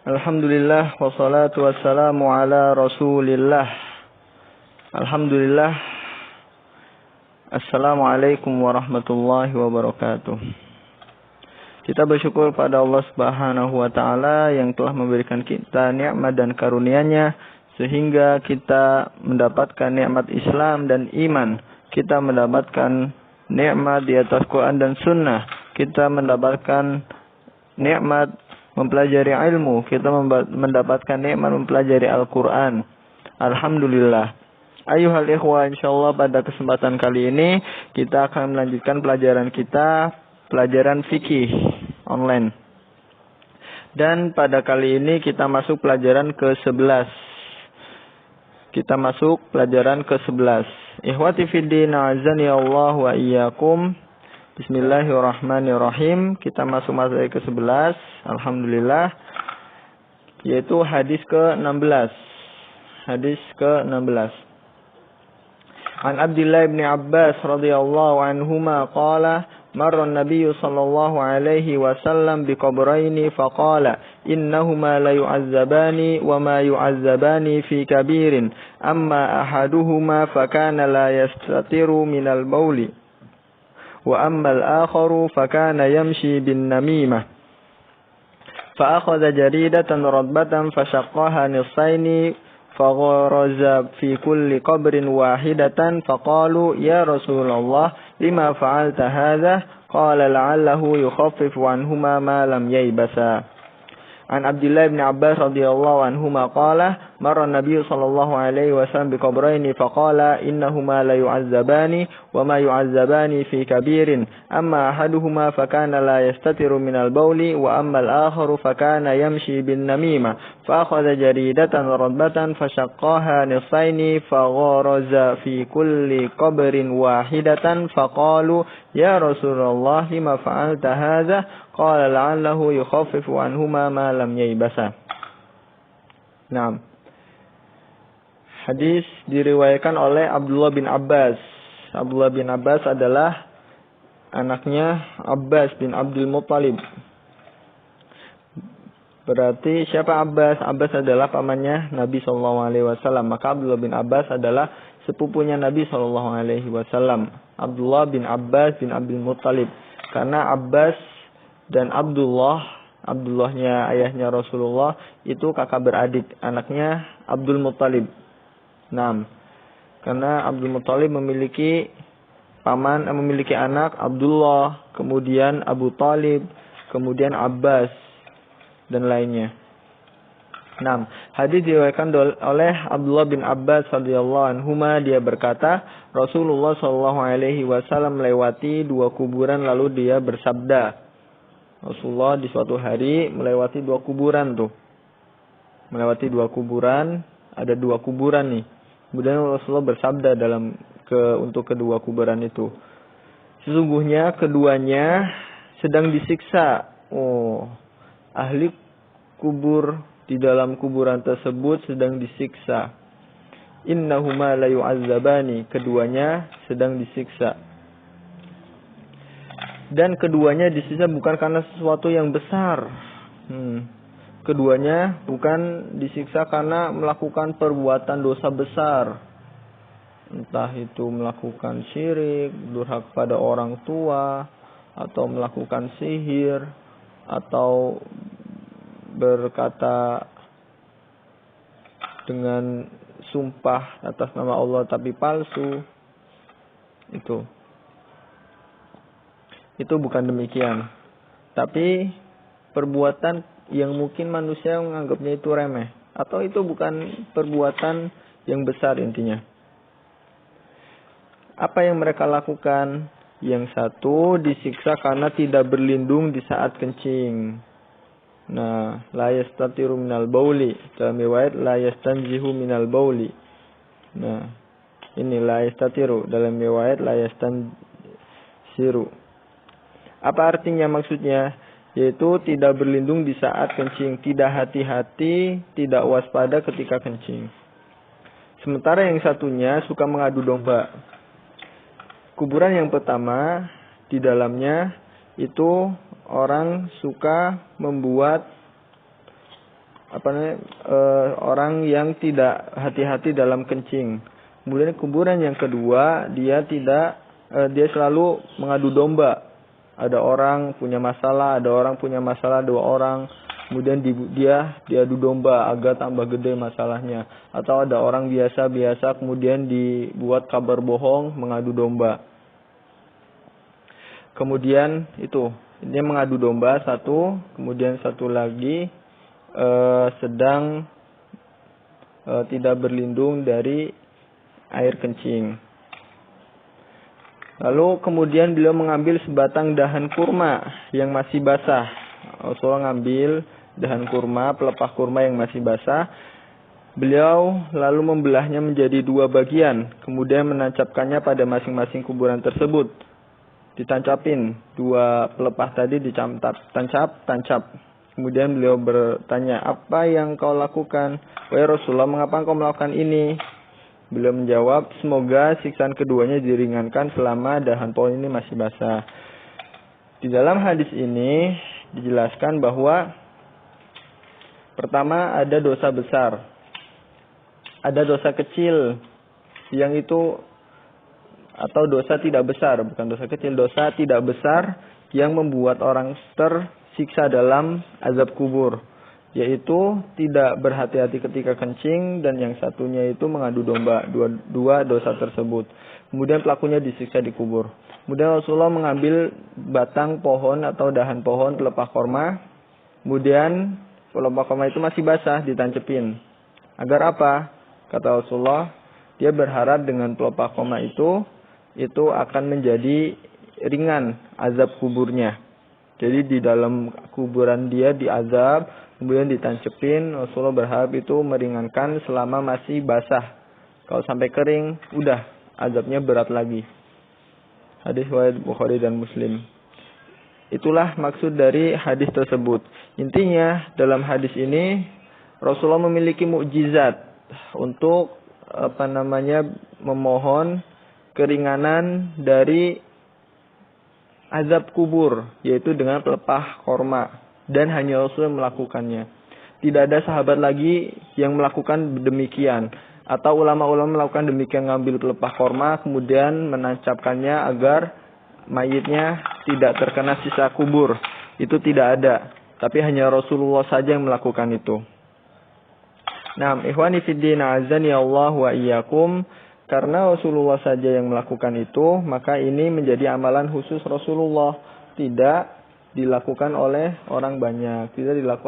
Alhamdulillah wassalatu wassalamu ala Rasulillah. Alhamdulillah. Assalamualaikum warahmatullahi wabarakatuh. Kita bersyukur pada Allah Subhanahu wa taala yang telah memberikan kita nikmat dan karunia-Nya sehingga kita mendapatkan nikmat Islam dan iman. Kita mendapatkan nikmat di atas Quran dan Sunnah. Kita mendapatkan nikmat mempelajari ilmu. Kita mendapatkan nikmat mempelajari Al-Quran. Alhamdulillah. Ayuhal ikhwah, insyaallah pada kesempatan kali ini kita akan melanjutkan pelajaran kita, pelajaran fikih online. Dan pada kali ini kita masuk pelajaran ke-11. Kita masuk pelajaran ke-11. Ikhwati fiddin, a'azzani Allah wa iyyakum. Bismillahirrahmanirrahim. Kita masuk materi ke-11. Alhamdulillah. Yaitu hadis ke-16. Hadis ke-16. An Abdullah bin Abbas radhiyallahu anhuma qala marra an-nabiy sallallahu alaihi wasallam biqabraini faqala innahuma la yu'azzabani wa ma yu'azzabani fi kabirin amma ahaduhuma fakana la yastatiru minal bawli wa amma al-akharu fakana yamshi bin namimah fa akhadha jaridatan radbatan fashaqqaha nisfaini فغرز في كل قبر واحدة فقالوا يا رسول الله لما فعلت هذا قال لعله يخفف عنهما ما لم ييبسا عن عبد الله بن عباس رضي الله عنهما قال مر النبي صلى الله عليه وسلم بقبرين فقال إنهما لا يعذبان وما يعذبان في كبير أما أحدهما فكان لا يستتر من البول وأما الآخر فكان يمشي بالنميمة فأخذ جريدة رطبة فشقاها نصفين فغرز في كل قبر واحدة فقالوا يا رسول الله لما فعلت هذا قال لعله يخفف عنهما ما لم ييبسا. Naam. Hadis diriwayatkan oleh Abdullah bin Abbas. Abdullah bin Abbas adalah anaknya Abbas bin Abdul Muttalib. Berarti siapa Abbas? Abbas adalah pamannya Nabi SAW. Maka Abdullah bin Abbas adalah sepupunya Nabi SAW. Abdullah bin Abbas bin Abdul Muttalib. Karena Abbas dan Abdullahnya ayahnya Rasulullah itu kakak beradik, anaknya Abdul Muttalib. Nah, karena Abdul Muttalib memiliki memiliki anak Abdullah, kemudian Abu Talib, kemudian Abbas dan lainnya. Nah, hadis diriwayatkan oleh Abdullah bin Abbas radhiyallahu anhuma, dia berkata, Rasulullah sallallahu alaihi wasallam melewati dua kuburan lalu dia bersabda. Rasulullah di suatu hari melewati dua kuburan tuh. Melewati dua kuburan, ada dua kuburan nih. Kemudian Rasulullah bersabda untuk kedua kuburan itu. Sesungguhnya keduanya sedang disiksa. Ahli kubur di dalam kuburan tersebut sedang disiksa. Innahuma la yu'azzabani, keduanya sedang disiksa. Dan keduanya disiksa bukan karena sesuatu yang besar. Keduanya bukan disiksa karena melakukan perbuatan dosa besar. Entah itu melakukan syirik, durhaka pada orang tua, atau melakukan sihir, atau berkata dengan sumpah atas nama Allah tapi palsu. Itu bukan demikian. Tapi perbuatan yang mungkin manusia menganggapnya itu remeh, atau itu bukan perbuatan yang besar intinya. Apa yang mereka lakukan? Yang satu disiksa karena tidak berlindung di saat kencing. Nah, la yastatiru minal bauli. Dalam riwayat la yastanzihu minal bauli. Nah, ini la yastatiru. Dalam riwayat la yastanziru. Apa artinya maksudnya? Yaitu tidak berlindung di saat kencing, tidak hati-hati, tidak waspada ketika kencing. Sementara yang satunya suka mengadu domba. Kuburan yang pertama, di dalamnya itu orang suka membuat orang yang tidak hati-hati dalam kencing. Kemudian kuburan yang kedua, dia selalu mengadu domba. Ada orang punya masalah, dua orang, kemudian dia adu domba agar tambah gede masalahnya. Atau ada orang biasa-biasa kemudian dibuat kabar bohong mengadu domba. Kemudian ini mengadu domba satu, kemudian satu lagi sedang tidak berlindung dari air kencing. Lalu kemudian beliau mengambil sebatang dahan kurma yang masih basah. Rasulullah ngambil dahan kurma, pelepah kurma yang masih basah. Beliau lalu membelahnya menjadi 2 bagian, kemudian menancapkannya pada masing-masing kuburan tersebut. Ditancapin 2 pelepah tadi, tancap. Kemudian beliau bertanya, apa yang kau lakukan? Wahai Rasulullah, mengapa engkau melakukan ini? Beliau menjawab, semoga siksaan keduanya diringankan selama dahan pohon ini masih basah. Di dalam hadis ini dijelaskan bahwa pertama ada dosa besar, ada dosa kecil yang itu, atau dosa tidak besar, bukan dosa kecil, dosa tidak besar yang membuat orang tersiksa dalam azab kubur, yaitu tidak berhati-hati ketika kencing, dan yang satunya itu mengadu domba. Dua dosa tersebut. Kemudian pelakunya disiksa di kubur. Kemudian Rasulullah mengambil batang pohon atau dahan pohon pelepah korma. Kemudian pelepah korma itu masih basah, ditancepin. Agar apa? Kata Rasulullah, dia berharap dengan pelepah korma itu akan menjadi ringan azab kuburnya. Jadi di dalam kuburan dia diazab, kemudian ditancepin. Rasulullah berharap itu meringankan selama masih basah. Kalau sampai kering, udah azabnya berat lagi. Hadis riwayat Bukhari dan Muslim. Itulah maksud dari hadis tersebut. Intinya dalam hadis ini Rasulullah memiliki mukjizat untuk memohon keringanan dari azab kubur, yaitu dengan pelepah korma, dan hanya Rasul melakukannya. Tidak ada sahabat lagi yang melakukan demikian, atau ulama-ulama melakukan demikian, ngambil pelepah korma kemudian menancapkannya agar mayitnya tidak terkena sisa kubur. Itu tidak ada, tapi hanya Rasulullah saja yang melakukan itu. Nah, ikhwani fiddin, azani Allah wa iyyakum. Karena Rasulullah saja yang melakukan itu, maka ini menjadi amalan khusus Rasulullah. Tidak dilakukan oleh orang banyak. Tidak dilakukan